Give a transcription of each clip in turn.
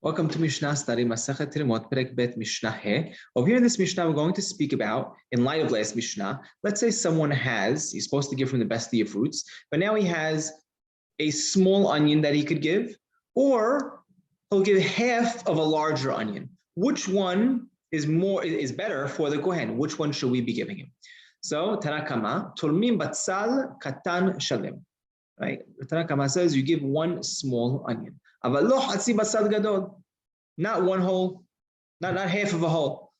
Welcome to Mishna study Masachet Terumot Perek Bet Mishna He. Over here in this Mishnah, we're going to speak about, in light of last Mishnah, let's say someone he's supposed to give from the best of your fruits, but now he has a small onion that he could give, or he'll give half of a larger onion. Which one is better for the Kohen? Which one should we be giving him? So Tanakama, Tolmim Batsal Katan Shalem. Right? Tanakama says you give one small onion. Not one whole, not half of a whole.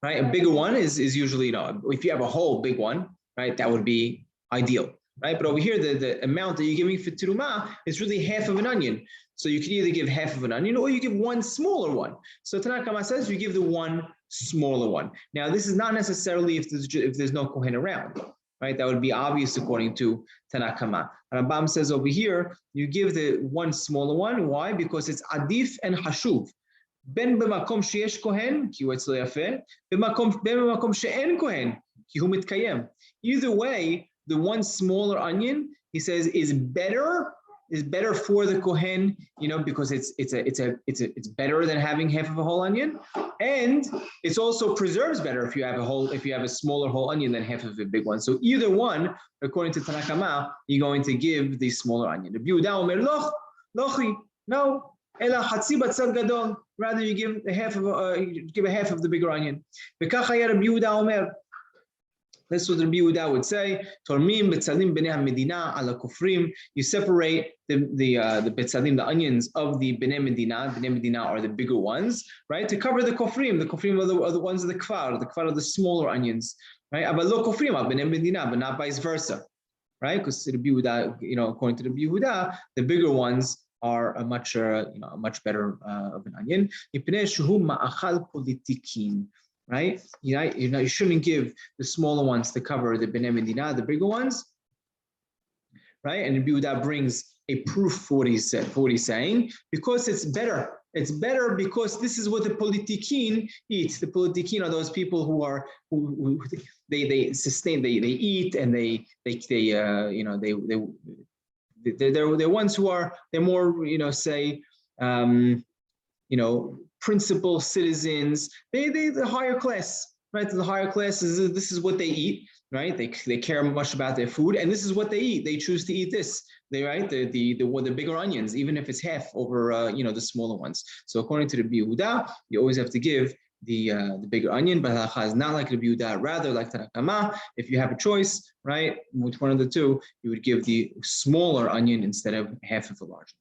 Right? A bigger one is usually, if you have a whole big one, right, that would be ideal. Right? But over here, the amount that you're giving for terumah is really half of an onion. So you can either give half of an onion or you give one smaller one. So Tanakama says you give the one smaller one. Now, this is not necessarily if there's no Kohen around. Right, that would be obvious according to Tanakama. Rambam says over here, you give the one smaller one. Why? Because it's adif and hashuv. Ben b'makom sheyesh kohen ki hu etzlo yafeh, ben b'makom she'en kohen ki hu mitkayem. Either way, the one smaller onion, he says, is better for the kohen, because it's better than having half of a whole onion, and it's also preserves better if you have a smaller whole onion than half of a big one. So either one, according to Tanakama, you're going to give the smaller onion. The Biuda omer lochi, no, ela hatzi batzal gadol. Rather, you give a half of the bigger onion. V'kach haya Rabbi Yehuda omer. This is what Rabbi Yehuda would say. Tormim betzalim bnei hamedina ala kufrim. You separate the betzalim, the onions of the bnei medina. Bnei medina are the bigger ones, right? To cover the kufrim. The kufrim are the ones of the kfar. The kfar are the smaller onions, right? But lo kufrim al bnei medina, but not vice versa, right? Because Rabbi Yehuda, according to Rabbi Yehuda, the bigger ones are a much better of an onion. Ipnei shuhu ma'achal politikin. Right? You shouldn't give the smaller ones to cover the Bnei Medina, the bigger ones. Right? And Yehuda brings a proof for what he's saying, because it's better. It's better because this is what the politikin eat. The politikin are those people who they sustain, they eat, and they're ones who are, they're more, principal citizens, the higher class, right? The higher class this is what they eat, right? They care much about their food, and this is what they eat. They choose to eat this. The bigger onions, even if it's half over the smaller ones. So according to the Yehuda, you always have to give the bigger onion, but halacha is not like the Yehuda, rather like Tanakama. If you have a choice, right, which one of the two, you would give the smaller onion instead of half of the larger.